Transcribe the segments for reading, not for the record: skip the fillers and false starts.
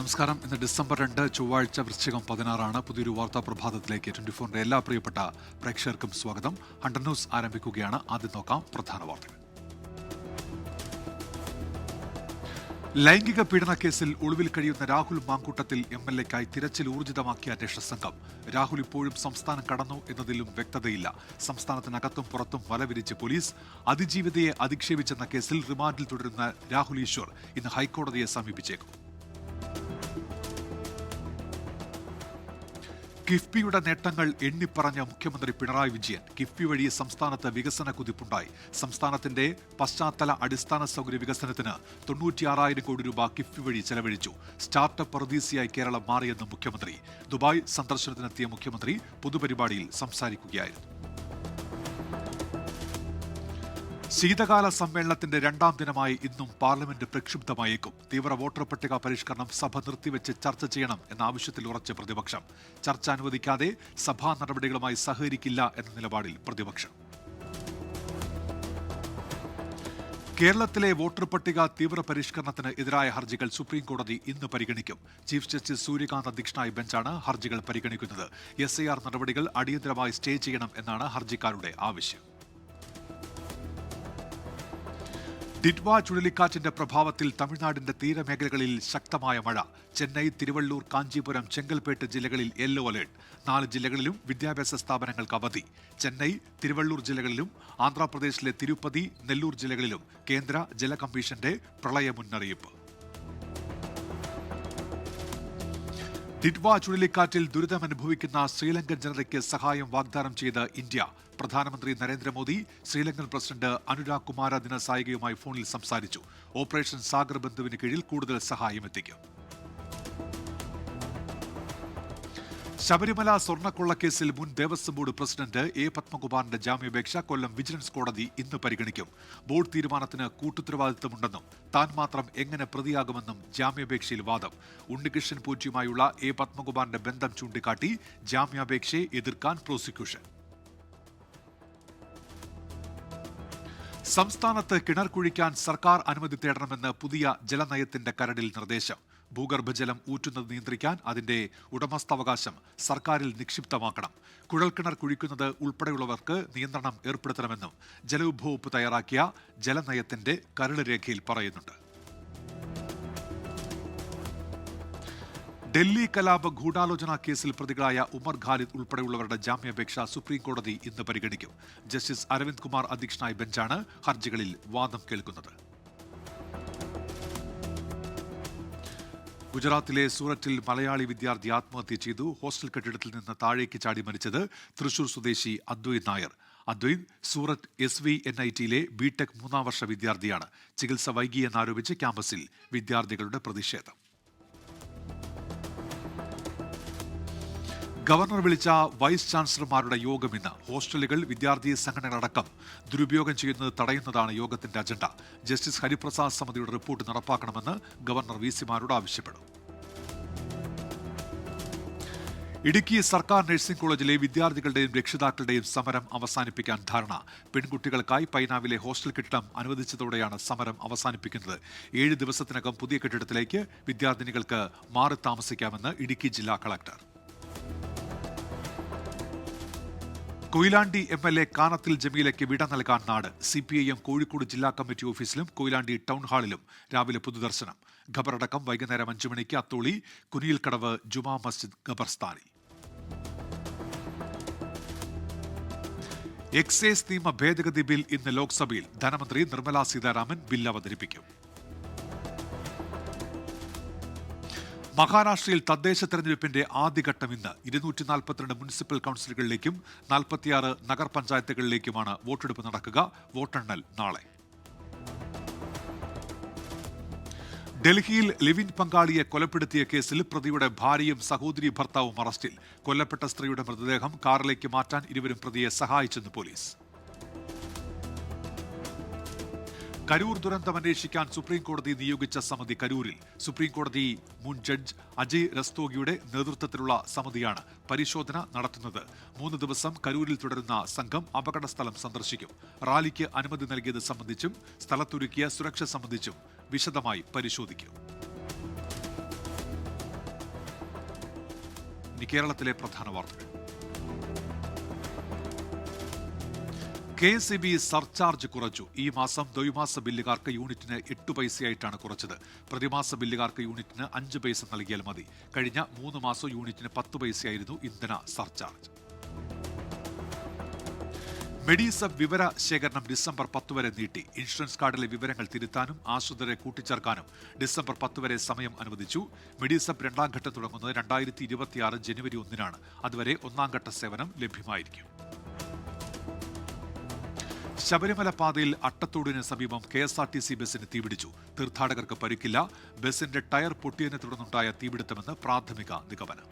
നമസ്കാരം. ഇന്ന് ഡിസംബർ 2 ചൊവ്വാഴ്ച വൃശ്ചികം 16 പുതിയൊരു വാർത്താ പ്രഭാതത്തിലേക്ക് 24ന്റെ എല്ലാ പ്രിയപ്പെട്ട പ്രേക്ഷകർക്കും സ്വാഗതം. ഹണ്ടർ ന്യൂസ് ആരംഭിക്കുകയാണ്. ആദ്യം നോക്കാം പ്രധാന വാർത്തകൾ. ലൈംഗിക പീഡന കേസിൽ ഒളിവിൽ കഴിയുന്ന രാഹുൽ മാങ്കൂട്ടത്തിൽ MLAക്കായി തിരച്ചിൽ ഊർജിതമാക്കിയ അന്വേഷണ സംഘം. രാഹുൽ ഇപ്പോഴും സംസ്ഥാനം കടന്നു എന്നതിലും വ്യക്തതയില്ല. സംസ്ഥാനത്തിനകത്തും പുറത്തും വലവിരിച്ച് പോലീസ്. അതിജീവിതയെ അധിക്ഷേപിച്ചെന്ന കേസിൽ റിമാൻഡിൽ തുടരുന്ന രാഹുൽ ഈശ്വർ ഇന്ന് ഹൈക്കോടതിയെ സമീപിച്ചേക്കും. കിഫ്ബിയുടെ നേട്ടങ്ങൾ എണ്ണിപ്പറഞ്ഞ മുഖ്യമന്ത്രി പിണറായി വിജയൻ. കിഫ്ബി വഴി സംസ്ഥാനത്ത് വികസന കുതിപ്പുണ്ടായി. സംസ്ഥാനത്തിന്റെ പശ്ചാത്തല അടിസ്ഥാന സൗകര്യ വികസനത്തിന് 96,000 കോടി രൂപ കിഫ്ബി വഴി ചെലവഴിച്ചു. സ്റ്റാർട്ടപ്പ് പറുദീസയായി കേരളം മാറിയെന്ന് മുഖ്യമന്ത്രി. ദുബായ് സന്ദർശനത്തിനെത്തിയ മുഖ്യമന്ത്രി പൊതുപരിപാടിയിൽ സംസാരിക്കുകയായിരുന്നു. ശീതകാല സമ്മേളനത്തിന്റെ 2ാം ദിനമായി ഇന്നും പാർലമെന്റ് പ്രക്ഷുബ്ധമായേക്കും. തീവ്ര വോട്ടർ പട്ടിക പരിഷ്കരണം സഭ നിർത്തിവെച്ച് ചർച്ച ചെയ്യണം എന്ന ആവശ്യത്തിൽ ഉറച്ച പ്രതിപക്ഷം. ചർച്ച അനുവദിക്കാതെ സഭാ നടപടികളുമായി സഹകരിക്കില്ല എന്ന നിലപാടിൽ പ്രതിപക്ഷം. കേരളത്തിലെ വോട്ടർ പട്ടിക തീവ്ര പരിഷ്കരണത്തിന് എതിരായ ഹർജികൾ സുപ്രീംകോടതി ഇന്ന് പരിഗണിക്കും. ചീഫ് ജസ്റ്റിസ് സൂര്യകാന്ത് അധ്യക്ഷനായ ബെഞ്ചാണ് ഹർജികൾ പരിഗണിക്കുന്നത്. SIR നടപടികൾ അടിയന്തരമായി സ്റ്റേ ചെയ്യണം എന്നാണ് ഹർജിക്കാരുടെ ആവശ്യം. ഡിറ്റ്വ ചുഴലിക്കാറ്റിന്റെ പ്രഭാവത്തിൽ തമിഴ്നാടിന്റെ തീരമേഖലകളിൽ ശക്തമായ മഴ. ചെന്നൈ, തിരുവള്ളൂർ, കാഞ്ചീപുരം, ചെങ്കൽപ്പേട്ട് ജില്ലകളിൽ യെല്ലോ അലേർട്ട്. 4 ജില്ലകളിലും വിദ്യാഭ്യാസ സ്ഥാപനങ്ങൾക്ക് അവധി. ചെന്നൈ, തിരുവള്ളൂർ ജില്ലകളിലും ആന്ധ്രാപ്രദേശിലെ തിരുപ്പതി, നെല്ലൂർ ജില്ലകളിലും കേന്ദ്ര ജല കമ്മീഷന്റെ പ്രളയ മുന്നറിയിപ്പ്. ഡിറ്റ്വ ചുഴലിക്കാറ്റിൽ ദുരിതമനുഭവിക്കുന്ന ശ്രീലങ്കൻ ജനതയ്ക്ക് സഹായം വാഗ്ദാനം ചെയ്ത് ഇന്ത്യ. പ്രധാനമന്ത്രി നരേന്ദ്രമോദി ശ്രീലങ്കൻ പ്രസിഡന്റ് അനുരാഗ് കുമാര ദിനസായികയുമായി ഫോണിൽ സംസാരിച്ചു. ഓപ്പറേഷൻ സാഗർ ബന്ധുവിന് കീഴിൽ കൂടുതൽ സഹായം എത്തിക്കും. ശബരിമല സ്വർണ്ണക്കൊള്ളക്കേസിൽ മുൻ ദേവസ്വം ബോർഡ് പ്രസിഡന്റ് A. പത്മകുമാറിന്റെ ജാമ്യാപേക്ഷ കൊല്ലം വിജിലൻസ് കോടതി ഇന്ന് പരിഗണിക്കും. ബോർഡ് തീരുമാനത്തിന് കൂട്ടുത്തരവാദിത്തമുണ്ടെന്നും താൻ മാത്രം എങ്ങനെ പ്രതിയാകുമെന്നും ജാമ്യാപേക്ഷയിൽ വാദം. ഉണ്ണികൃഷ്ണൻ പോറ്റിയുമായുള്ള A. പത്മകുമാറിന്റെ ബന്ധം ചൂണ്ടിക്കാട്ടി ജാമ്യാപേക്ഷയെ എതിർക്കാൻ പ്രോസിക്യൂഷൻ. സംസ്ഥാനത്ത് കിണർ കുഴിക്കാൻ സർക്കാർ അനുമതി തേടണമെന്ന് പുതിയ ജലനയത്തിന്റെ കരടിൽ നിർദ്ദേശം. ഭൂഗർഭജലം ഊറ്റുന്നത് നിയന്ത്രിക്കാൻ അതിന്റെ ഉടമസ്ഥാവകാശം സർക്കാരിൽ നിക്ഷിപ്തമാക്കണം. കുഴൽക്കിണർ കുഴിക്കുന്നത് ഉൾപ്പെടെയുള്ളവർക്ക് നിയന്ത്രണം ഏർപ്പെടുത്തണമെന്നും ജലവിഭവ വകുപ്പ് തയ്യാറാക്കിയ ജലനയത്തിന്റെ കരട് രേഖയിൽ പറയുന്നുണ്ട്. ഡൽഹി കലാപ ഗൂഢാലോചന കേസിൽ പ്രതികളായ ഉമർ ഖാലിദ് ഉൾപ്പെടെയുള്ളവരുടെ ജാമ്യാപേക്ഷ സുപ്രീംകോടതി ഇന്ന് പരിഗണിക്കും. ജസ്റ്റിസ് അരവിന്ദ് കുമാർ അധ്യക്ഷനായ ബെഞ്ചാണ് ഹർജികളിൽ വാദം കേൾക്കുന്നത്. ഗുജറാത്തിലെ സൂററ്റിൽ മലയാളി വിദ്യാർത്ഥി ആത്മഹത്യ ചെയ്തു. ഹോസ്റ്റൽ കെട്ടിടത്തിൽ നിന്ന് താഴേക്ക് ചാടി മരിച്ചത് തൃശൂർ സ്വദേശി അദ്വൈത് നായർ. അദ്വൈത് സൂററ്റ് SVNITയിലെ BTech 3ാം വർഷ വിദ്യാർത്ഥിയാണ്. ചികിത്സ വൈകിയെന്നാരോപിച്ച് ക്യാമ്പസിൽ വിദ്യാർത്ഥികളുടെ പ്രതിഷേധം. ഗവർണർ വിളിച്ച വൈസ് ചാൻസലർമാരുടെ യോഗം ഇന്ന്. ഹോസ്റ്റലുകൾ വിദ്യാർത്ഥി സംഘടനകളടക്കം ദുരുപയോഗം ചെയ്യുന്നത് തടയുന്നതാണ് യോഗത്തിന്റെ അജണ്ട. ജസ്റ്റിസ് ഹരിപ്രസാദ് സമിതിയുടെ റിപ്പോർട്ട് നടപ്പാക്കണമെന്ന് ഗവർണർ VC-മാരോട് ആവശ്യപ്പെടും. ഇടുക്കി സർക്കാർ നഴ്സിംഗ് കോളേജിലെ വിദ്യാർത്ഥികളുടെയും രക്ഷിതാക്കളുടെയും സമരം അവസാനിപ്പിക്കാൻ ധാരണ. പെൺകുട്ടികൾക്കായി പൈനാവിലെ ഹോസ്റ്റൽ കെട്ടിടം അനുവദിച്ചതോടെയാണ് സമരം അവസാനിപ്പിക്കുന്നത്. 7 ദിവസത്തിനകം പുതിയ കെട്ടിടത്തിലേക്ക് വിദ്യാർത്ഥിനികൾക്ക് മാറി താമസിക്കാമെന്ന് ഇടുക്കി ജില്ലാ കളക്ടർ. കൊയിലാണ്ടി MLA കാനത്തിൽ ജമീലയ്ക്ക് വിട നൽകാൻ നാട്. CPIM കോഴിക്കോട് ജില്ലാ കമ്മിറ്റി ഓഫീസിലും കൊയിലാണ്ടി ടൗൺ ഹാളിലും രാവിലെ പൊതുദർശനം. ഖബറടക്കം വൈകുന്നേരം 5 മണിക്ക് അത്തോളി കുനിയിൽക്കടവ് ജുമാ മസ്ജിദ് ഖബർസ്ഥാനിൽ. എക്സൈസ് നിയമ ഭേദഗതി ബിൽ ഇന്ന് ലോക്സഭയിൽ. ധനമന്ത്രി നിർമ്മല സീതാരാമൻ ബിൽ അവതരിപ്പിക്കും. മഹാരാഷ്ട്രയിൽ തദ്ദേശ തെരഞ്ഞെടുപ്പിന്റെ ആദ്യഘട്ടം ഇന്ന്. 242 മുനിസിപ്പൽ കൌൺസിലുകളിലേക്കും 46 നഗരപഞ്ചായത്തുകളിലേക്കുമാണ് വോട്ടെടുപ്പ് നടക്കുക. വോട്ടെണ്ണൽ നാളെ. ഡൽഹിയിൽ ലിവിൻ പങ്കാളിയെ കൊലപ്പെടുത്തിയ കേസിൽ പ്രതിയുടെ ഭാര്യയും സഹോദരി ഭർത്താവും അറസ്റ്റിൽ. കൊല്ലപ്പെട്ട സ്ത്രീയുടെ മൃതദേഹം കാറിലേക്ക് മാറ്റാൻ ഇരുവരും പ്രതിയെ സഹായിച്ചെന്ന് പോലീസ്. കരൂർ ദുരന്തം അന്വേഷിക്കാൻ സുപ്രീംകോടതി നിയോഗിച്ച സമിതി കരൂരിൽ. സുപ്രീംകോടതി മുൻ ജഡ്ജ് അജയ് രസ്തോഗിയുടെ നേതൃത്വത്തിലുള്ള സമിതിയാണ് പരിശോധന നടത്തുന്നത്. 3 ദിവസം കരൂരിൽ തുടരുന്ന സംഘം അപകട സ്ഥലം സന്ദർശിക്കും. റാലിക്ക് അനുമതി നൽകിയത് സംബന്ധിച്ചും സ്ഥലത്തൊരുക്കിയ സുരക്ഷ സംബന്ധിച്ചും വിശദമായി പരിശോധിക്കും. ഇനി കേരളത്തിലെ പ്രധാന വാർത്തകൾ. KSEB സർചാർജ് കുറച്ചു. ഈ മാസം ദ്വൈമാസ ബില്ലുകാർക്ക് യൂണിറ്റിന് 8 പൈസയായിട്ടാണ് കുറച്ചത്. പ്രതിമാസ ബില്ലുകാർക്ക് യൂണിറ്റിന് 5 പൈസ നൽകിയാൽ മതി. കഴിഞ്ഞ 3 മാസം യൂണിറ്റിന് 10 പൈസയായിരുന്നു ഇന്ധന സർചാർജ്. മെഡിസബ് വിവര ശേഖരണം ഡിസംബർ 10 വരെ നീട്ടി. ഇൻഷുറൻസ് കാർഡിലെ വിവരങ്ങൾ തിരുത്താനും ആശ്രിതരെ കൂട്ടിച്ചേർക്കാനും ഡിസംബർ 10 വരെ സമയം അനുവദിച്ചു. മെഡിസബ് 2ാം ഘട്ടം തുടങ്ങുന്നത് 2026 ജനുവരി 1-നാണ്. അതുവരെ 1ാം ഘട്ട സേവനം ലഭ്യമായിരിക്കും. ശബരിമല പാതയിൽ അട്ടത്തോടിന് സമീപം KSRTC ബസിന് തീപിടിച്ചു. തീർത്ഥാടകർക്ക് പരിക്കില്ല. ബസിന്റെ ടയർ പൊട്ടിയതിനെ തുടർന്നുണ്ടായ തീപിടുത്തമെന്ന് പ്രാഥമിക നിഗമനം.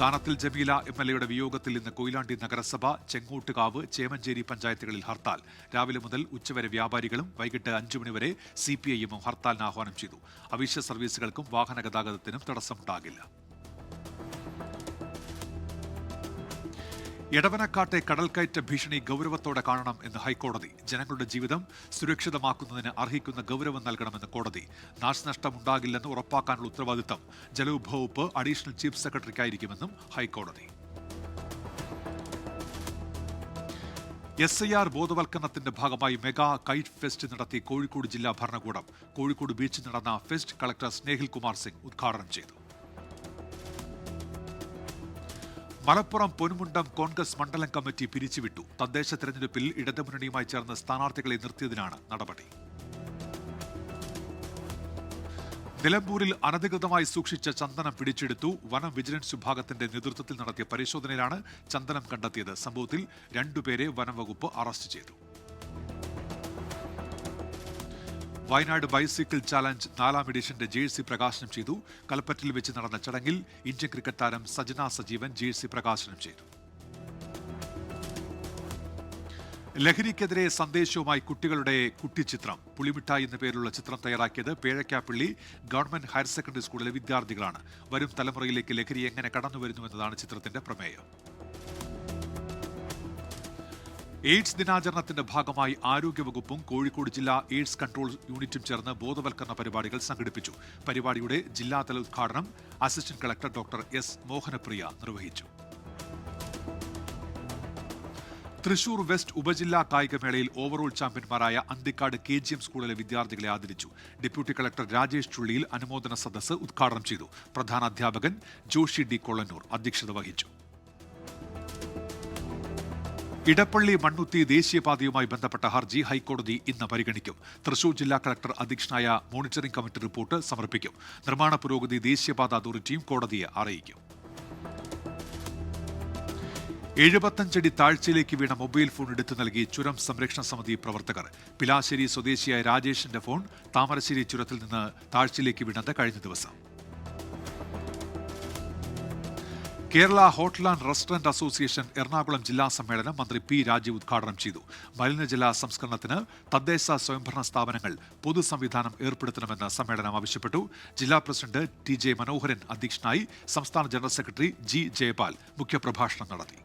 കാനത്തിൽ ജമീല MLAയുടെ വിയോഗത്തിൽ ഇന്ന് കൊയിലാണ്ടി നഗരസഭ, ചെങ്ങോട്ടുകാവ്, ചേമഞ്ചേരി പഞ്ചായത്തുകളിൽ ഹർത്താൽ. രാവിലെ മുതൽ ഉച്ചവരെ വ്യാപാരികളും വൈകിട്ട് 5 മണിവരെ CPIഎമ്മും ഹർത്താലിന് ആഹ്വാനം ചെയ്തു. അവശ്യ സർവീസുകൾക്കും വാഹന ഗതാഗതത്തിനും തടസ്സമുണ്ടാകില്ല. എടവനക്കാട്ടെ കടൽക്കയറ്റ ഭീഷണി ഗൗരവത്തോടെ കാണണം എന്ന് ഹൈക്കോടതി. ജനങ്ങളുടെ ജീവിതം സുരക്ഷിതമാക്കുന്നതിന് അർഹിക്കുന്ന ഗൗരവം നൽകണമെന്ന് കോടതി. നാശനഷ്ടമുണ്ടാകില്ലെന്ന് ഉറപ്പാക്കാനുള്ള ഉത്തരവാദിത്തം ജലവിഭവ വകുപ്പ് അഡീഷണൽ ചീഫ് സെക്രട്ടറിക്കായിരിക്കുമെന്നും ഹൈക്കോടതി. SIR ബോധവൽക്കരണത്തിന്റെ ഭാഗമായി മെഗാ കൈറ്റ് ഫെസ്റ്റ് നടത്തി കോഴിക്കോട് ജില്ലാ ഭരണകൂടം. കോഴിക്കോട് ബീച്ചിൽ നടന്ന ഫെസ്റ്റ് കളക്ടർ സ്നേഹിൽ കുമാർ സിംഗ് ഉദ്ഘാടനം ചെയ്തു. മലപ്പുറം പൊന്മുണ്ടം കോൺഗ്രസ് മണ്ഡലം കമ്മിറ്റി പിരിച്ചുവിട്ടു. തദ്ദേശ തെരഞ്ഞെടുപ്പിൽ ഇടതുമുന്നണിയുമായി ചേർന്ന് സ്ഥാനാർത്ഥികളെ നിർത്തിയതിനാണ് നടപടി. നിലമ്പൂരിൽ അനധികൃതമായി സൂക്ഷിച്ച ചന്ദനം പിടിച്ചെടുത്തു. വനം വിജിലൻസ് വിഭാഗത്തിന്റെ നേതൃത്വത്തിൽ നടത്തിയ പരിശോധനയിലാണ് ചന്ദനം കണ്ടെത്തിയത്. സംഭവത്തിൽ 2 പേരെ വനം വകുപ്പ് അറസ്റ്റ് ചെയ്തു. വയനാട് ബൈസിക്കിൾ ചാലഞ്ച് 4ാം എഡിഷന്റെ ജേഴ്സി പ്രകാശനം ചെയ്തു. കൽപ്പറ്റയിൽ വെച്ച് നടന്ന ചടങ്ങിൽ ഇന്ത്യൻ ക്രിക്കറ്റ് താരം സജന സജീവൻ ജേഴ്സി പ്രകാശനം ചെയ്തു. ലഹരിക്കെതിരെ സന്ദേശവുമായി കുട്ടികളുടെ കുട്ടിച്ചിത്രം. പുളിമിഠായി എന്ന പേരിലുള്ള ചിത്രം തയ്യാറാക്കിയത് പേഴക്കാപ്പള്ളി ഗവൺമെന്റ് ഹയർ സെക്കൻഡറി സ്കൂളിലെ വിദ്യാർത്ഥികളാണ്. വരും തലമുറയിലേക്ക് ലഹരി എങ്ങനെ കടന്നുവരുന്നുവെന്നതാണ് ചിത്രത്തിന്റെ പ്രമേയം. എയ്ഡ്സ് ദിനാചരണത്തിന്റെ ഭാഗമായി ആരോഗ്യവകുപ്പും കോഴിക്കോട് ജില്ലാ എയ്ഡ്സ് കൺട്രോൾ യൂണിറ്റും ചേർന്ന് ബോധവൽക്കരണ പരിപാടികൾ സംഘടിപ്പിച്ചു. പരിപാടിയുടെ ജില്ലാതല ഉദ്ഘാടനം assistant collector doctor S Mohanapriya നിർവഹിച്ചു. തൃശൂർ വെസ്റ്റ് ഉപജില്ലാ കായികമേളയിൽ ഓവറോൾ ചാമ്പ്യന്മാരായ അന്തിക്കാട് KGM സ്കൂളിലെ വിദ്യാർത്ഥികളെ ആദരിച്ചു. ഡെപ്യൂട്ടി കളക്ടർ രാജേഷ് ചുള്ളിയിൽ അനുമോദന സദസ്സ് ഉദ്ഘാടനം ചെയ്തു. പ്രധാന അധ്യാപകൻ ജോഷി D കൊള്ളന്നൂർ അധ്യക്ഷത വഹിച്ചു. ഇടപ്പള്ളി മണ്ണുത്തി ദേശീയപാതയുമായി ബന്ധപ്പെട്ട ഹർജി ഹൈക്കോടതി ഇന്ന് പരിഗണിക്കും. തൃശൂർ ജില്ലാ കളക്ടർ അധ്യക്ഷനായ മോണിറ്ററിംഗ് കമ്മിറ്റി റിപ്പോർട്ട് സമർപ്പിക്കും. നിർമ്മാണ പുരോഗതി ദേശീയപാത അതോറിറ്റിയും കോടതിയെ അറിയിക്കും. 75 അടി താഴ്ചയിലേക്ക് വീണ മൊബൈൽ ഫോൺ എടുത്തു നൽകി ചുരം സംരക്ഷണ സമിതി പ്രവർത്തകർ. പിലാശ്ശേരി സ്വദേശിയായ രാജേഷിന്റെ ഫോൺ താമരശ്ശേരി ചുരത്തിൽ നിന്ന് താഴ്ചയിലേക്ക് വീണത് കഴിഞ്ഞ ദിവസം. Kerala hotel and restaurant association Ernakulam ജില്ലാ സമ്മേളനം മന്ത്രി P രാജീവ് ഉദ്ഘാടനം ചെയ്തു. മലിനജല സംസ്കരണത്തിന് തദ്ദേശ സ്വയംഭരണ സ്ഥാപനങ്ങൾ പൊതു സംവിധാനം ഏർപ്പെടുത്തണമെന്ന് സമ്മേളനം ആവശ്യപ്പെട്ടു. ജില്ലാ പ്രസിഡന്റ് TJ മനോഹരൻ അധ്യക്ഷനായി. സംസ്ഥാന ജനറൽ സെക്രട്ടറി G ജയപാൽ മുഖ്യപ്രഭാഷണം നടത്തി.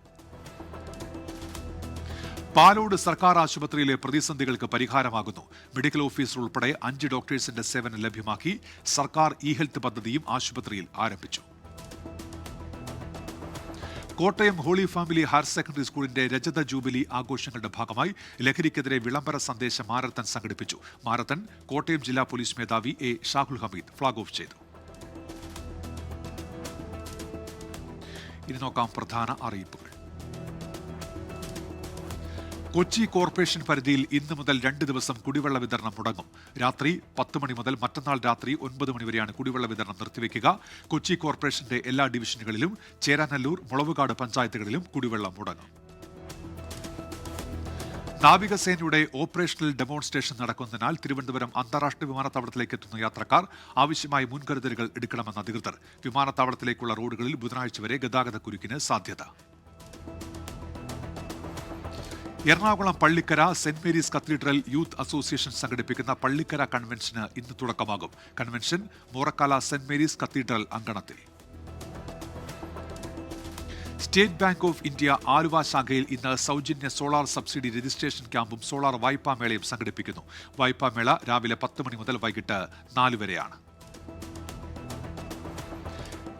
പാലോട് സർക്കാർ ആശുപത്രിയിലെ പ്രതിസന്ധികൾക്ക് പരിഹാരമാകുന്നു. മെഡിക്കൽ ഓഫീസർ ഉൾപ്പെടെ 5 ഡോക്ടേഴ്സിന്റെ സേവനം ലഭ്യമാക്കി. സർക്കാർ ഇ-ഹെൽത്ത് പദ്ധതിയും ആശുപത്രിയിൽ ആരംഭിച്ചു. Kottayam Holy Family Higher Secondary സ്കൂളിന്റെ രജത ജൂബിലി ആഘോഷങ്ങളുടെ ഭാഗമായി ലഹരിക്കെതിരെ വിളംബര സന്ദേശ മാരത്തൺ സംഘടിപ്പിച്ചു. മാരത്തൺ കോട്ടയം ജില്ലാ പോലീസ് മേധാവി A Shahul Hameed flag off ചെയ്തു. ഇനി നോക്കാം പ്രധാന അറിയിപ്പുകൾ. കൊച്ചി കോർപ്പറേഷൻ പരിധിയിൽ ഇന്ന് മുതൽ 2 ദിവസം കുടിവെള്ള വിതരണം മുടങ്ങും. രാത്രി 10 മണി മുതൽ മറ്റന്നാൾ രാത്രി 9 മണി വരെയാണ് കുടിവെള്ള വിതരണം നിർത്തിവെക്കുക. കൊച്ചി കോർപ്പറേഷന്റെ എല്ലാ ഡിവിഷനുകളിലും ചേരാനല്ലൂർ, മുളവുകാട് പഞ്ചായത്തുകളിലും കുടിവെള്ളം മുടങ്ങും. നാവികസേനയുടെ ഓപ്പറേഷണൽ ഡെമോൺസ്ട്രേഷൻ നടക്കുന്നതിനാൽ തിരുവനന്തപുരം അന്താരാഷ്ട്ര വിമാനത്താവളത്തിലേക്ക് എത്തുന്ന യാത്രക്കാർ ആവശ്യമായ മുൻകരുതലുകൾ എടുക്കണമെന്ന് അധികൃതർ. വിമാനത്താവളത്തിലേക്കുള്ള റോഡുകളിൽ ബുധനാഴ്ച വരെ ഗതാഗതക്കുരുക്കിന് സാധ്യത. Ernakulam Pallikkara saint Mary's cathedral youth association സംഘടിപ്പിക്കുന്ന പള്ളിക്കര കൺവെൻഷന് ഇന്ന് തുടക്കമാകും. Convention Morakkala saint Mary's cathedral അങ്കണത്തിൽ. State bank of India Aluva ശാഖയിൽ ഇന്ന് സൗജന്യ സോളാർ സബ്സിഡി രജിസ്ട്രേഷൻ ക്യാമ്പും സോളാർ വായ്പാമേളയും സംഘടിപ്പിക്കുന്നു. വായ്പാമേള രാവിലെ 10 മണി മുതൽ വൈകിട്ട് 4 വരെയാണ്.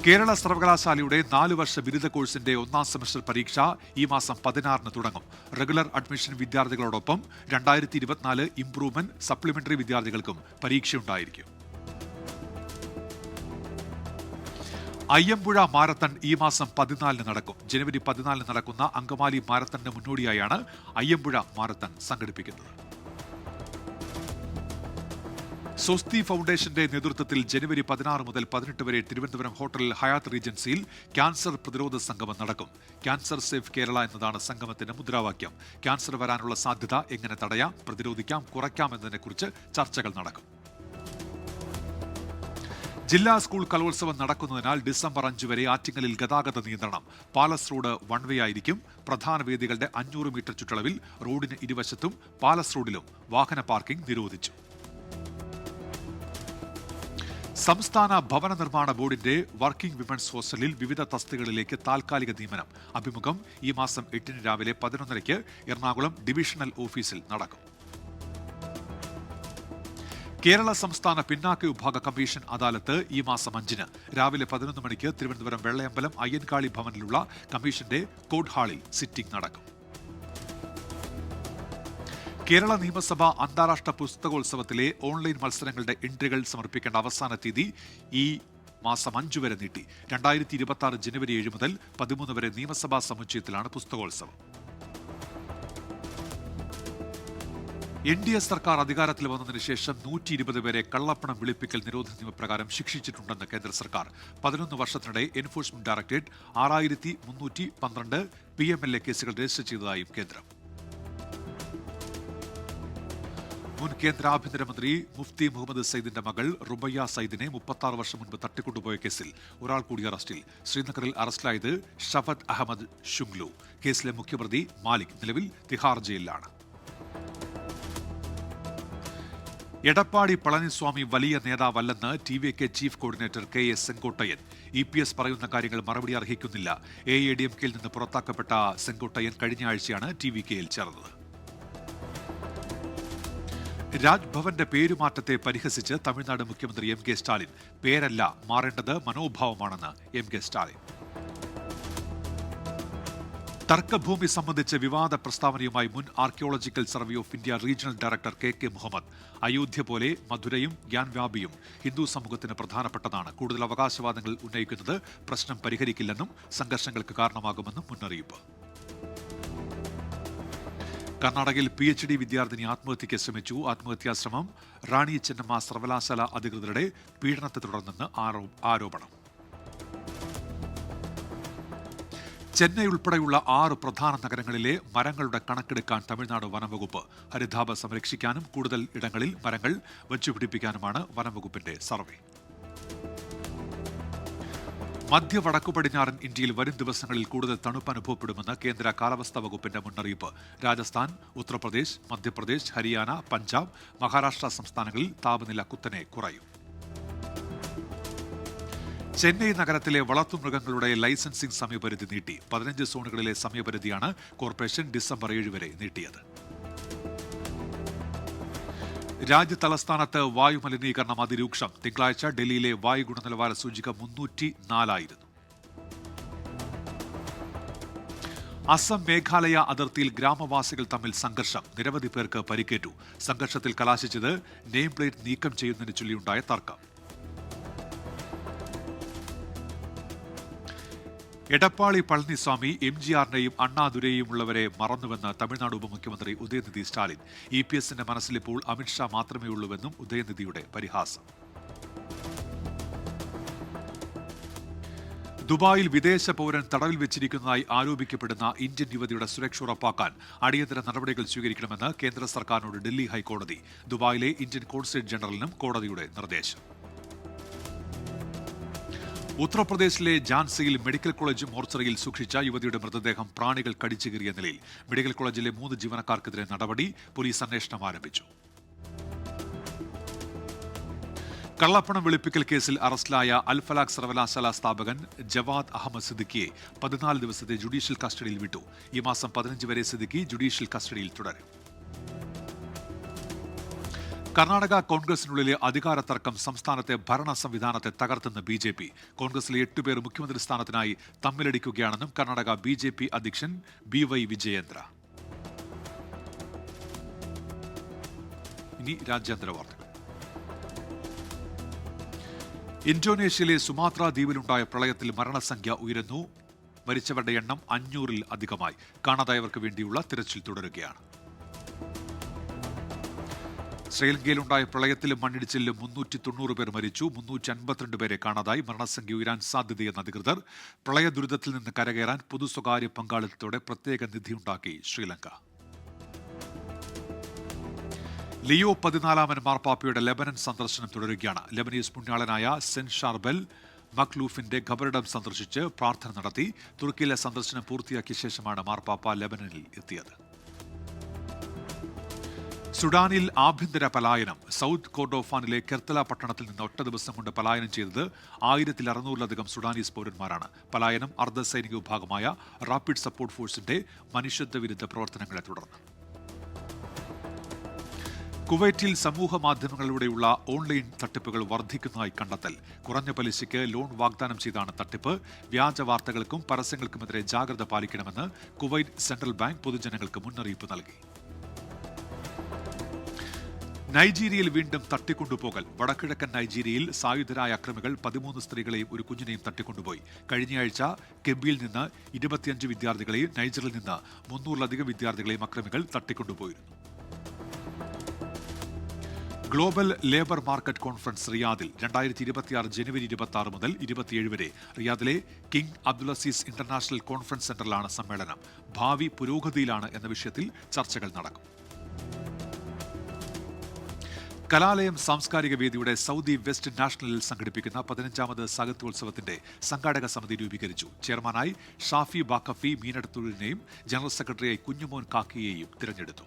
കേരള സർവകലാശാലയുടെ 4 വർഷ ബിരുദ കോഴ്സിന്റെ 1ാം സെമസ്റ്റർ പരീക്ഷ ഈ മാസം 16-ന് തുടങ്ങും. റെഗുലർ അഡ്മിഷൻ വിദ്യാർത്ഥികളോടൊപ്പം 2024 ഇംപ്രൂവ്മെന്റ് സപ്ലിമെന്ററി വിദ്യാർത്ഥികൾക്കും പരീക്ഷയുണ്ടായിരിക്കും. അയ്യമ്പുഴ മാരത്തൺ ഈ മാസം 14-ന് നടക്കും. ജനുവരി 14-ന് നടക്കുന്ന അങ്കമാലി മാരത്തണിന് മുന്നോടിയായാണ് അയ്യമ്പുഴ മാരത്തൺ സംഘടിപ്പിക്കുന്നത്. സ്വസ്തി ഫൗണ്ടേഷന്റെ നേതൃത്വത്തിൽ ജനുവരി 16 മുതൽ 18 വരെ തിരുവനന്തപുരം ഹോട്ടൽ ഹയാത്ത് റീജൻസിയിൽ ക്യാൻസർ പ്രതിരോധ സംഗമം നടക്കും. ക്യാൻസർ സേഫ് കേരള എന്നതാണ് സംഗമത്തിന്റെ മുദ്രാവാക്യം. ക്യാൻസർ വരാനുള്ള സാധ്യത എങ്ങനെ തടയാം, പ്രതിരോധിക്കാം, കുറയ്ക്കാം എന്നതിനെക്കുറിച്ച് ചർച്ചകൾ നടക്കും. ജില്ലാ സ്കൂൾ കലോത്സവം നടക്കുന്നതിനാൽ ഡിസംബർ 5 വരെ ആറ്റിങ്ങലിൽ ഗതാഗത നിയന്ത്രണം. പാലസ് റോഡ് വൺ വേ ആയിരിക്കും. പ്രധാന വേദികളുടെ 500 മീറ്റർ ചുറ്റളവിൽ റോഡിന് ഇരുവശത്തും പാലസ് റോഡിലും വാഹന പാർക്കിംഗ് നിരോധിച്ചു. സംസ്ഥാന ഭവന നിർമ്മാണ ബോർഡിന്റെ വർക്കിംഗ് വിമൻസ് ഹോസ്റ്റലിൽ വിവിധ തസ്തികകളിലേക്ക് താൽക്കാലിക നിയമനം. അഭിമുഖം ഈ മാസം 8-ന് രാവിലെ 11:30 എറണാകുളം ഡിവിഷണൽ ഓഫീസിൽ നടക്കും. കേരള സംസ്ഥാന പിന്നാക്ക വിഭാഗ കമ്മീഷൻ അദാലത്ത് ഈ മാസം 5-ന് രാവിലെ 11 മണിക്ക് തിരുവനന്തപുരം വെള്ളയമ്പലം അയ്യൻകാളി ഭവനിലുള്ള കമ്മീഷന്റെ കോർട്ട് ഹാളിൽ സിറ്റിംഗ് നടക്കും. കേരള നിയമസഭ അന്താരാഷ്ട്ര പുസ്തകോത്സവത്തിലെ ഓൺലൈൻ മത്സരങ്ങളുടെ എൻട്രികൾ സമർപ്പിക്കേണ്ട അവസാന തീയതി ഈ മാസം 5 വരെ നീട്ടി. 2026 ജനുവരി 7 മുതൽ 13 വരെ നിയമസഭാ സമുച്ചയത്തിലാണ് പുസ്തകോത്സവം. NDA സർക്കാർ അധികാരത്തിൽ വന്നതിന് ശേഷം 120 പേരെ കള്ളപ്പണം വെളുപ്പിക്കൽ നിരോധന നിയമപ്രകാരം ശിക്ഷിച്ചിട്ടുണ്ടെന്ന് കേന്ദ്ര സർക്കാർ. 11 വർഷത്തിനിടെ എൻഫോഴ്സ്മെന്റ് ഡയറക്ടറേറ്റ് 6312 PMLA കേസുകൾ രജിസ്റ്റർ ചെയ്തതായും കേന്ദ്രം. മുൻ കേന്ദ്ര ആഭ്യന്തരമന്ത്രി മുഫ്തി മുഹമ്മദ് സയ്യിദിന്റെ മകൾ റുബയ്യ സയ്യിദിനെ 36 വർഷം മുൻപ് തട്ടിക്കൊണ്ടുപോയ കേസിൽ ഒരാൾ കൂടി അറസ്റ്റിൽ. ശ്രീനഗറിൽ അറസ്റ്റിലായത് ഷഫത്ത് അഹമ്മദ് ഷുംഗ്ലു. കേസിലെ മുഖ്യപ്രതി മാലിക് നിലവിൽ തിഹാർ ജയിലിലാണ്. എടപ്പാടി പളനിസ്വാമി വലിയ നേതാവല്ലെന്ന് TVK chief coordinator KS Sengottaiyan. EPS പറയുന്ന കാര്യങ്ങൾ മറുപടി അർഹിക്കുന്നില്ല. AADMKയിൽ നിന്ന് പുറത്താക്കപ്പെട്ട സെങ്കോട്ടയ്യൻ കഴിഞ്ഞ ആഴ്ചയാണ് TVKയിൽ ചേർന്നത്. രാജ്ഭവന്റെ പേരുമാറ്റത്തെ പരിഹസിച്ച് തമിഴ്നാട് മുഖ്യമന്ത്രി MK സ്റ്റാലിൻ. പേരല്ല മാറേണ്ടത് മനോഭാവമാണെന്ന് MK സ്റ്റാലിൻ. തർക്കഭൂമി സംബന്ധിച്ച് വിവാദ പ്രസ്താവനയുമായി മുൻ Archaeological Survey of India Regional Director KK Muhammad. Ayodhya പോലെ മധുരയും ഗ്യാൻവ്യാപിയും ഹിന്ദു സമൂഹത്തിന് പ്രധാനപ്പെട്ടതാണ്. കൂടുതൽ അവകാശവാദങ്ങൾ ഉന്നയിക്കുന്നത് പ്രശ്നം പരിഹരിക്കില്ലെന്നും സംഘർഷങ്ങൾക്ക് കാരണമാകുമെന്നും മുന്നറിയിപ്പ്. കർണാടകയിൽ PhD വിദ്യാർത്ഥിനി ആത്മഹത്യയ്ക്ക് ശ്രമിച്ചു. ആത്മഹത്യാശ്രമം റാണി ചെന്നമ്മ സർവകലാശാല അധികൃതരുടെ പീഡനത്തെ തുടർന്നെന്ന് ആരോപണം. ചെന്നൈ ഉൾപ്പെടെയുള്ള 6 പ്രധാന നഗരങ്ങളിലെ മരങ്ങളുടെ കണക്കെടുക്കാൻ തമിഴ്നാട് വനംവകുപ്പ്. ഹരിതാഭ സംരക്ഷിക്കാനും കൂടുതൽ ഇടങ്ങളിൽ മരങ്ങൾ വച്ചുപിടിപ്പിക്കാനുമാണ് വനംവകുപ്പിന്റെ സർവേ. മധ്യ വടക്കു പടിഞ്ഞാറൻ ഇന്ത്യയിൽ വരും ദിവസങ്ങളിൽ കൂടുതൽ തണുപ്പ് അനുഭവപ്പെടുമെന്ന് കേന്ദ്ര കാലാവസ്ഥാ വകുപ്പിന്റെ മുന്നറിയിപ്പ്. രാജസ്ഥാൻ, ഉത്തർപ്രദേശ്, മധ്യപ്രദേശ്, ഹരിയാന, പഞ്ചാബ്, മഹാരാഷ്ട്ര സംസ്ഥാനങ്ങളിൽ താപനില കുത്തനെ കുറയും. ചെന്നൈ നഗരത്തിലെ വളർത്തുമൃഗങ്ങളുടെ ലൈസൻസിംഗ് സമയപരിധി നീട്ടി. 15 സോണുകളിലെ സമയപരിധിയാണ് കോർപ്പറേഷൻ ഡിസംബർ 7 വരെ നീട്ടിയത്. രാജ്യതലസ്ഥാനത്ത് വായുമലിനീകരണം അതിരൂക്ഷം. തിങ്കളാഴ്ച ഡൽഹിയിലെ വായു ഗുണനിലവാര സൂചിക 304 ആയിരുന്നു. അസം മേഘാലയ അതിർത്തിയിൽ ഗ്രാമവാസികൾ തമ്മിൽ സംഘർഷം. നിരവധി പേർക്ക് പരിക്കേറ്റു. സംഘർഷത്തിൽ കലാശിച്ചത് നെയിം പ്ലേറ്റ് നീക്കം ചെയ്യുന്നതിന് ചൊല്ലിയുണ്ടായ തർക്കം. എടപ്പാളി പളനിസ്വാമി MGRനെയും അണ്ണാദുരൈയും ഉള്ളവരെ മറന്നുവെന്ന് തമിഴ്നാട് ഉപമുഖ്യമന്ത്രി ഉദയനിധി സ്റ്റാലിൻ. EPSന്റെ മനസ്സിലിപ്പോൾ അമിത്ഷാ മാത്രമേ ഉള്ളൂവെന്നും ഉദയനിധിയുടെ പരിഹാസം. ദുബായിൽ വിദേശ പൗരൻ തടവിൽ വെച്ചിരിക്കുന്നതായി ആരോപിക്കപ്പെടുന്ന ഇന്ത്യൻ യുവതിയുടെ സുരക്ഷ ഉറപ്പാക്കാൻ അടിയന്തര നടപടികൾ സ്വീകരിക്കണമെന്ന് കേന്ദ്ര സർക്കാരിനോട് ഡൽഹി ഹൈക്കോടതി. ദുബായിലെ ഇന്ത്യൻ കോൺസുലേറ്റ് ജനറലിനും കോടതിയുടെ നിർദ്ദേശം. ഉത്തർപ്രദേശിലെ ഝാൻസിയിൽ മെഡിക്കൽ കോളേജ് മോർച്ചറിയിൽ സൂക്ഷിച്ച യുവതിയുടെ മൃതദേഹം പ്രാണികൾ കടിച്ചു കീറിയ നിലയിൽ. മെഡിക്കൽ കോളേജിലെ 3 ജീവനക്കാർക്കെതിരെ നടപടി. പോലീസ് അന്വേഷണം ആരംഭിച്ചു. കള്ളപ്പണം വെളുപ്പിക്കൽ കേസിൽ അറസ്റ്റിലായ അൽഫലാഖ് സർവകലാശാല സ്ഥാപകൻ ജവാദ് അഹമ്മദ് സിദ്ദിഖിയെ 14 ദിവസത്തെ ജുഡീഷ്യൽ കസ്റ്റഡിയിൽ വിട്ടു. ഈ മാസം 15 വരെ സിദ്ദിഖി ജുഡീഷ്യൽ കസ്റ്റഡിയിൽ തുടരും. കർണാടക കോൺഗ്രസിനുള്ളിലെ അധികാര തർക്കം സംസ്ഥാനത്തെ ഭരണ സംവിധാനത്തെ തകർത്തെന്ന് ബി.ജെ.പി. കോൺഗ്രസിലെ 8 പേർ മുഖ്യമന്ത്രി സ്ഥാനത്തിനായി തമ്മിലടിക്കുകയാണെന്നും കർണാടക ബി.ജെ.പി. അധ്യക്ഷൻ ബി.വൈ. വിജയേന്ദ്ര. ഇനി രാജ്യാന്തര വാർത്തകൾ. ഇന്തോനേഷ്യയിലെ സുമാത്ര ദ്വീപിലുണ്ടായ പ്രളയത്തിൽ മരണസംഖ്യ ഉയരുന്നു. മരിച്ചവരുടെ എണ്ണം 500-ൽ അധികമായി. കാണാതായവർക്ക് വേണ്ടിയുള്ള തിരച്ചിൽ തുടരുകയാണ്. ശ്രീലങ്കയിലുണ്ടായ പ്രളയത്തിലും മണ്ണിടിച്ചിലും 390 പേർ മരിച്ചു. 352 പേരെ കാണാതായി. മരണസംഖ്യ ഉയരാൻ സാധ്യതയെന്ന് അധികൃതർ. പ്രളയ ദുരിതത്തിൽ നിന്ന് കരകയറാൻ പൊതു സ്വകാര്യ പങ്കാളിത്തത്തോടെ പ്രത്യേക നിധിയുണ്ടാക്കി ശ്രീലങ്ക. ലിയോ 14 മാർപ്പാപ്പയുടെ ലെബനൻ സന്ദർശനം തുടരുകയാണ്. ലെബനീസ് പുണ്യാളനായ സെന്റ് ഷാർബൽ മക്ലൂഫിന്റെ ഖബറിടം സന്ദർശിച്ച് പ്രാർത്ഥന നടത്തി. തുർക്കിയിലെ സന്ദർശനം പൂർത്തിയാക്കിയ ശേഷമാണ് മാർപ്പാപ്പ ലെബനനിൽ എത്തിയത്. സുഡാനിൽ ആഭ്യന്തര പലായനം. സൗത്ത് കോർഡോഫാനിലെ കെർത്തല പട്ടണത്തിൽ നിന്ന് ഒറ്റ ദിവസം കൊണ്ട് പലായനം ചെയ്തത് 1600-ലധികം സുഡാനീസ് പൗരന്മാരാണ്. പലായനം അർദ്ധസൈനിക വിഭാഗമായ റാപ്പിഡ് സപ്പോർട്ട് ഫോഴ്സിന്റെ മനുഷ്യത്വ വിരുദ്ധ പ്രവർത്തനങ്ങളെ തുടർന്ന്. കുവൈറ്റിൽ സമൂഹ മാധ്യമങ്ങളിലൂടെയുള്ള ഓൺലൈൻ തട്ടിപ്പുകൾ വർദ്ധിക്കുന്നതായി കണ്ടെത്തൽ. കുറഞ്ഞ പലിശയ്ക്ക് ലോൺ വാഗ്ദാനം ചെയ്താണ് തട്ടിപ്പ്. വ്യാജ വാർത്തകൾക്കും പരസ്യങ്ങൾക്കുമെതിരെ ജാഗ്രത പാലിക്കണമെന്ന് കുവൈറ്റ് സെൻട്രൽ ബാങ്ക് പൊതുജനങ്ങൾക്ക് മുന്നറിയിപ്പ് നൽകി. നൈജീരിയയിൽ വീണ്ടും തട്ടിക്കൊണ്ടുപോകൽ. വടക്കിഴക്കൻ നൈജീരിയയിൽ സായുധരായ അക്രമികൾ 13 സ്ത്രീകളെയും ഒരു കുഞ്ഞിനെയും തട്ടിക്കൊണ്ടുപോയി. കഴിഞ്ഞയാഴ്ച കെബിയിൽ നിന്ന് 25 വിദ്യാർത്ഥികളെയും നൈജറിൽ നിന്ന് 300-ലധികം വിദ്യാർത്ഥികളെയും അക്രമികൾ തട്ടിക്കൊണ്ടുപോയിരുന്നു. ഗ്ലോബൽ ലേബർ മാർക്കറ്റ് കോൺഫറൻസ് റിയാദിൽ 2026 ജനുവരി 26 മുതൽ 27 വരെ റിയാദിലെ കിങ് അബ്ദുലസീസ് ഇന്റർനാഷണൽ കോൺഫറൻസ് സെന്ററിലാണ് സമ്മേളനം. ഭാവി പുരോഗതിയിലാണ് എന്ന വിഷയത്തിൽ ചർച്ചകൾ നടക്കും. കലാലയം സാംസ്കാരിക വേദിയുടെ സൗദി വെസ്റ്റ് നാഷണലിൽ സംഘടിപ്പിക്കുന്ന 15ാമത് സാഹിത്യോത്സവത്തിന്റെ സംഘാടക സമിതി രൂപീകരിച്ചു. ചെയർമാനായി ഷാഫി ബാക്കഫി മീനടത്തൂരിനെയും ജനറൽ സെക്രട്ടറിയായി കുഞ്ഞുമോൻ കാക്കിയെയും തിരഞ്ഞെടുത്തു.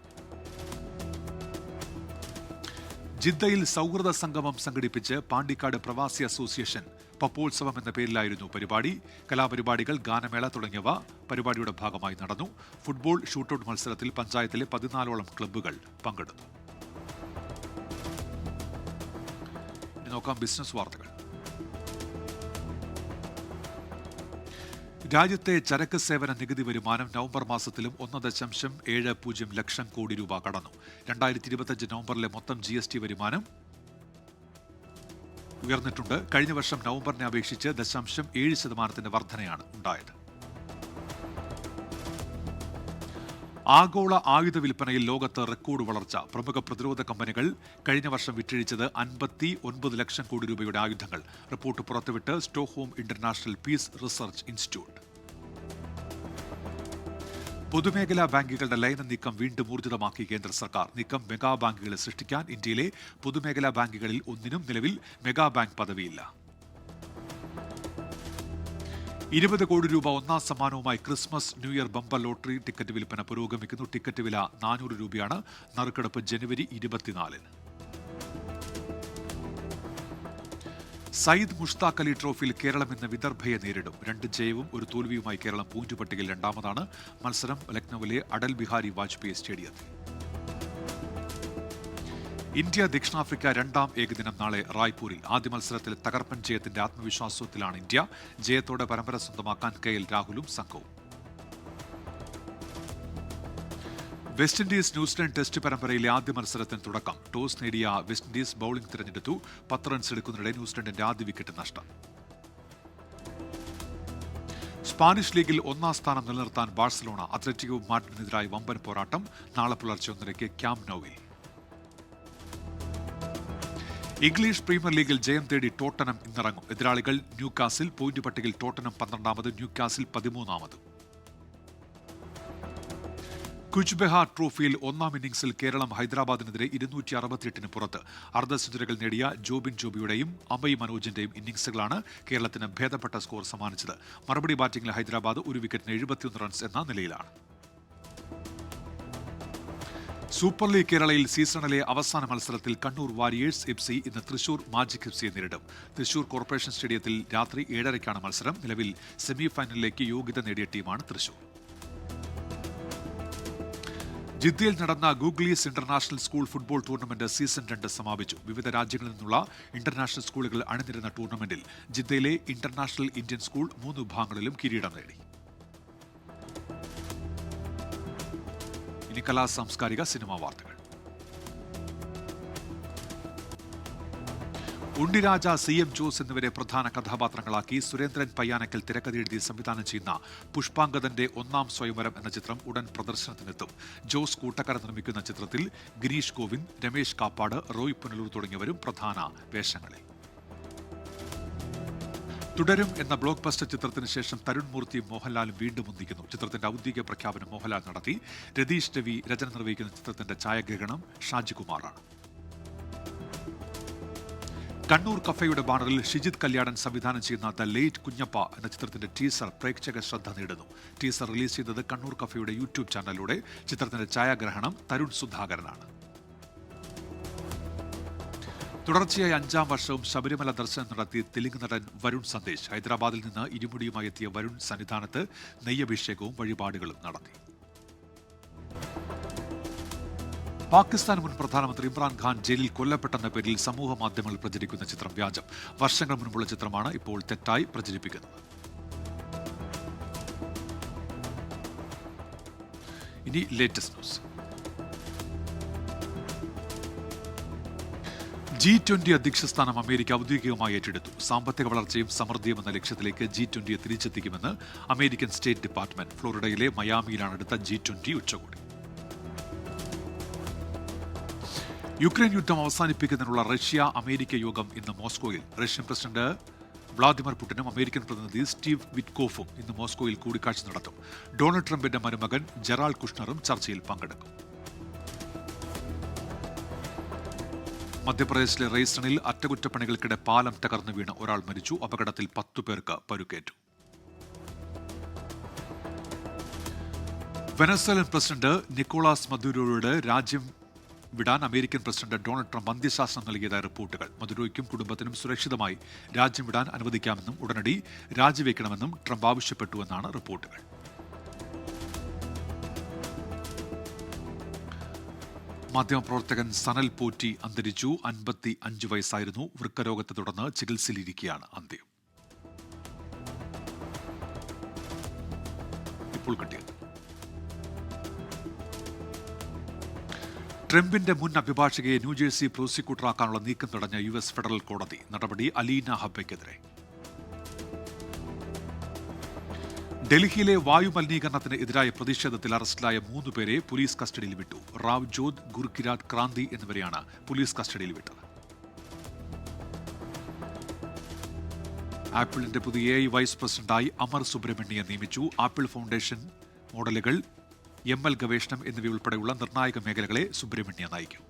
ജിദ്ദയിൽ സൗഹൃദ സംഗമം സംഘടിപ്പിച്ച് പാണ്ടിക്കാട് പ്രവാസി അസോസിയേഷൻ. പപ്പോത്സവം എന്ന പേരിലായിരുന്നു പരിപാടി. കലാപരിപാടികൾ, ഗാനമേള തുടങ്ങിയവ പരിപാടിയുടെ ഭാഗമായി നടന്നു. ഫുട്ബോൾ ഷൂട്ടൌട്ട് മത്സരത്തിൽ പഞ്ചായത്തിലെ 14ഓളം ക്ലബ്ബുകൾ പങ്കെടുത്തു. നോക്കാം ബിസിനസ് വാർത്തകൾ. രാജ്യത്തെ ചരക്ക് സേവന നികുതി വരുമാനം നവംബർ മാസത്തിലും 1.70 ലക്ഷം കോടി രൂപ കടന്നു. 2025 നവംബറിലെ മൊത്തം GST വരുമാനം ഉയർന്നിട്ടുണ്ട്. കഴിഞ്ഞ വർഷം നവംബറിനെ അപേക്ഷിച്ച് 0.7% വർധനയാണ് ഉണ്ടായത്. ആഗോള ആയുധ വിൽപ്പനയിൽ ലോകത്ത് റെക്കോർഡ് വളർച്ച. പ്രമുഖ പ്രതിരോധ കമ്പനികൾ കഴിഞ്ഞ വർഷം വിറ്റഴിച്ചത് 59 ലക്ഷം കോടി രൂപയുടെ ആയുധങ്ങൾ. റിപ്പോർട്ട് പുറത്തുവിട്ട് Stockholm international peace research institute. പൊതുമേഖലാ ബാങ്കുകളുടെ ലയന നീക്കം വീണ്ടും ഊർജിതമാക്കി കേന്ദ്ര സർക്കാർ. നീക്കം മെഗാ ബാങ്കുകളെ സൃഷ്ടിക്കാൻ. ഇന്ത്യയിലെ പൊതുമേഖലാ ബാങ്കുകളിൽ ഒന്നിനും നിലവിൽ മെഗാ ബാങ്ക് പദവിയില്ല. 20 കോടി രൂപ ഒന്നാം സമ്മാനവുമായി Christmas new year bumper lottery ticket വിൽപ്പന പുരോഗമിക്കുന്നു. ടിക്കറ്റ് വില 400 രൂപയാണ്. നറുക്കെടുപ്പ് ജനുവരി 24-ന്. സയ്യിദ് മുഷ്താഖ് അലി ട്രോഫിയിൽ കേരളം ഇന്ന് വിദർഭയെ നേരിടും. 2 ജയവും 1 തോൽവിയുമായി കേരളം പോയിന്റ് പട്ടികയിൽ രണ്ടാമതാണ്. മത്സരം ലക്നൌവിലെ അടൽ ബിഹാരി വാജ്പേയി സ്റ്റേഡിയത്തിൽ. ഇന്ത്യ ദക്ഷിണാഫ്രിക്ക 2ാം ഏകദിനം നാളെ റായ്പൂരിൽ. ആദ്യ മത്സരത്തിൽ തകർപ്പൻ ജയത്തിന്റെ ആത്മവിശ്വാസത്തിലാണ് ഇന്ത്യ. ജയത്തോടെ പരമ്പര സ്വന്തമാക്കാൻ KL രാഹുലും സംഘവും. വെസ്റ്റ് ഇൻഡീസ് ന്യൂസിലൻഡ് ടെസ്റ്റ് പരമ്പരയിലെ ആദ്യ മത്സരത്തിന് തുടക്കം. ടോസ് നേടിയ വെസ്റ്റ് ഇൻഡീസ് ബൌളിംഗ് തിരഞ്ഞെടുത്തു. 10 റൺസ് എടുക്കുന്നതിനിടെ ന്യൂസിലൻഡിന്റെ ആദ്യ വിക്കറ്റ് നഷ്ടം. സ്പാനിഷ് ലീഗിൽ 1ാം സ്ഥാനം നിലനിർത്താൻ ബാഴ്സലോണ. അത്ലറ്റിക്കോ മാഡ്രിഡിനെതിരായി വമ്പൻ പോരാട്ടം. നാളെ പുലർച്ചെ 1:30 ക്യാമ്പ് നൗവിൽ. ഇംഗ്ലീഷ് പ്രീമിയർ ലീഗിൽ ജയം തേടി ടോട്ടനം ഇന്നിറങ്ങും. എതിരാളികൾ ന്യൂകാസിൽ. പോയിന്റ് പട്ടികയിൽ ടോട്ടനം 12ാമത്, ന്യൂകാസിൽ 13ാമത്. കുച്ച് ബെഹാർ ട്രോഫിയിൽ 1ാം ഇന്നിംഗ്സിൽ കേരളം ഹൈദരാബാദിനെതിരെ 268-ന് പുറത്ത്. അർദ്ധ സെഞ്ചുറികൾ നേടിയ ജോബിൻ ജോബിയുടെയും അമയ് മനോജിന്റെയും ഇന്നിംഗ്സുകളാണ് കേരളത്തിന് ഭേദപ്പെട്ട സ്കോർ സമ്മാനിച്ചത്. മറുപടി ബാറ്റിംഗിൽ ഹൈദരാബാദ് 1 വിക്കറ്റിന് 71 റൺസ് എന്ന നിലയിലാണ്. സൂപ്പർ ലീഗ് കേരളയിൽ സീസണിലെ അവസാന മത്സരത്തിൽ കണ്ണൂർ വാരിയേഴ്സ് FC ഇന്ന് തൃശൂർ മാജിക് FCയെ നേരിടും. തൃശൂർ കോർപ്പറേഷൻ സ്റ്റേഡിയത്തിൽ രാത്രി 7:30-ക്കാണ് മത്സരം. നിലവിൽ സെമി ഫൈനലിലേക്ക് യോഗ്യത നേടിയ ടീമാണ് തൃശൂർ. ജിദ്ദയിൽ നടന്ന Googlies international school football tournament season 2 സമാപിച്ചു. വിവിധ രാജ്യങ്ങളിൽ നിന്നുള്ള ഇന്റർനാഷണൽ സ്കൂളുകൾ അണിനിരുന്ന ടൂർണമെന്റിൽ ജിദ്ദയിലെ ഇന്റർനാഷണൽ ഇന്ത്യൻ സ്കൂൾ 3 വിഭാഗങ്ങളിലും കിരീടം നേടി. ഇനി കലാ സാംസ്കാരിക സിനിമാ വാർത്തകൾ. ഉണ്ണിരാജ, CM ജോസ് എന്നിവരെ പ്രധാന കഥാപാത്രങ്ങളാക്കി സുരേന്ദ്രൻ പയ്യാനക്കൽ തിരക്കഥയെഴുതി സംവിധാനം ചെയ്യുന്ന പുഷ്പാങ്കദന്റെ 1-ാം സ്വയംവരം എന്ന ചിത്രം ഉടൻ പ്രദർശനത്തിനെത്തും. ജോസ് കൂട്ടക്കര നിർമ്മിക്കുന്ന ചിത്രത്തിൽ ഗിരീഷ് ഗോവിന്ദ്, രമേശ് കാപ്പാട്, റോയ് പുനലൂർ തുടങ്ങിയവരും പ്രധാന വേഷങ്ങളിൽ. തുടരും എന്ന ബ്ലോക്ക് ബസ്റ്റർ ചിത്രത്തിന് ശേഷം തരുൺ മൂർത്തിയും മോഹൻലാലും വീണ്ടും ഒന്നിക്കുന്നു. ചിത്രത്തിന്റെ ഔദ്യോഗിക പ്രഖ്യാപനം മോഹൻലാൽ നടത്തി. രതീഷ് രവി രചന നിർവഹിക്കുന്ന ചിത്രത്തിന്റെ ഛായാഗ്രഹണം ഷാജികുമാറാണ്. കണ്ണൂർ കഫയുടെ ബാനറിൽ ഷിജിത് കല്യാടൻ സംവിധാനം ചെയ്യുന്ന ദ ലേറ്റ് കുഞ്ഞപ്പ എന്ന ചിത്രത്തിന്റെ ടീസർ പ്രേക്ഷക ശ്രദ്ധ നേടുന്നു. ടീസർ റിലീസ് ചെയ്തത് കണ്ണൂർ കഫയുടെ യൂട്യൂബ് ചാനലിലൂടെ. ചിത്രത്തിന്റെ ഛായാഗ്രഹണം തരുൺ സുധാകരനാണ്. തുടർച്ചയായി 5-ാം വർഷവും ശബരിമല ദർശനം നടത്തി തെലുങ്ക് നടൻ വരുൺ സന്ദേശ്. ഹൈദരാബാദിൽ നിന്ന് ഇരുമുടിയുമായി എത്തിയ വരുൺ സന്നിധാനത്ത് നെയ്യഭിഷേകവും വഴിപാടുകളും നടത്തി. പാകിസ്ഥാൻ മുൻ പ്രധാനമന്ത്രി ഇമ്രാൻഖാൻ ജയിലിൽ കൊല്ലപ്പെട്ടെന്ന പേരിൽ സമൂഹ മാധ്യമങ്ങളിൽ പ്രചരിക്കുന്ന ചിത്രം വ്യാജം. വർഷങ്ങൾ മുൻപുള്ള ചിത്രമാണ് ഇപ്പോൾ തെറ്റായി പ്രചരിപ്പിക്കുന്നത്. ഇനി ലേറ്റസ്റ്റ് ന്യൂസ്. G20 അധ്യക്ഷ സ്ഥാനം അമേരിക്ക ഔദ്യോഗികമായി ഏറ്റെടുത്തു. സാമ്പത്തിക വളർച്ചയും സമൃദ്ധിയും എന്ന ലക്ഷ്യത്തിലേക്ക് G20 തിരിച്ചെത്തിക്കുമെന്ന് അമേരിക്കൻ സ്റ്റേറ്റ് ഡിപ്പാർട്ട്മെന്റ്. ഫ്ലോറിഡയിലെ മയാമിയിലാണ് അടുത്ത G20 ഉച്ചകോടി. യുക്രൈൻ യുദ്ധം അവസാനിപ്പിക്കുന്നതിനുള്ള റഷ്യ അമേരിക്ക യോഗം ഇന്ന് മോസ്കോയിൽ. റഷ്യൻ പ്രസിഡന്റ് വ്ളാദിമിർ പുടിനും അമേരിക്കൻ പ്രതിനിധി സ്റ്റീവ് വിറ്റ്കോഫും ഇന്ന് മോസ്കോയിൽ കൂടിക്കാഴ്ച നടത്തും. ഡൊണാൾഡ് ട്രംപിന്റെ മരുമകൻ ജെറാൾഡ് കുഷ്ണറും ചർച്ചയിൽ പങ്കെടുക്കും. മധ്യപ്രദേശിലെ റെയ്സണിൽ അറ്റകുറ്റപ്പണികൾക്കിടെ പാലം തകർന്നു വീണ് ഒരാൾ മരിച്ചു. അപകടത്തിൽ 10 പേർക്ക് പരുക്കേറ്റു. വെനസ്വേലൻ പ്രസിഡന്റ് നിക്കോളാസ് മദുരോയോട് രാജ്യം വിടാൻ അമേരിക്കൻ പ്രസിഡന്റ് ഡൊണാൾഡ് ട്രംപ് അന്ത്യശാസനം നൽകിയതായി റിപ്പോർട്ടുകൾ. മദുരോയ്ക്കും കുടുംബത്തിനും സുരക്ഷിതമായി രാജ്യം വിടാൻ അനുവദിക്കാമെന്നും ഉടനടി രാജിവെക്കണമെന്നും ട്രംപ് ആവശ്യപ്പെട്ടുവെന്നാണ് റിപ്പോർട്ടുകൾ. മാധ്യമപ്രവർത്തകൻ സനൽ പോറ്റി അന്തരിച്ചു. 55 വയസ്സായിരുന്നു. വൃക്കരോഗത്തെ തുടർന്ന് ചികിത്സയിലിരിക്കെയാണ് അന്ത്യം. ഇപ്പോൾ കിട്ടിയത്. ട്രംപിന്റെ മുൻ അഭിഭാഷകയെ ന്യൂജേഴ്സി പ്രോസിക്യൂട്ടറാക്കാനുള്ള നീക്കം തടഞ്ഞ US ഫെഡറൽ കോടതി. നടപടി അലീന ഹബ്ബയ്ക്കെതിരെ. ഡൽഹിയിലെ വായുമലിനീകരണത്തിന് എതിരായ പ്രതിഷേധത്തിൽ അറസ്റ്റിലായ 3 പേരെ പോലീസ് കസ്റ്റഡിയിൽ വിട്ടു. റാവ് ജോത്, ഗുർകിരാത് ക്രാന്തി എന്നിവരെയാണ് പോലീസ് കസ്റ്റഡിയിൽ വിട്ടത്. ആപ്പിളിന്റെ പുതിയ AI വൈസ് പ്രസിഡന്റായി അമർ സുബ്രഹ്മണ്യെ നിയമിച്ചു. ആപ്പിൾ ഫൗണ്ടേഷൻ, മോഡലുകൾ, ML ഗവേഷണം എന്നിവയുൾപ്പെടെയുള്ള നിർണായക മേഖലകളെ സുബ്രഹ്മണ്യ നയിക്കും.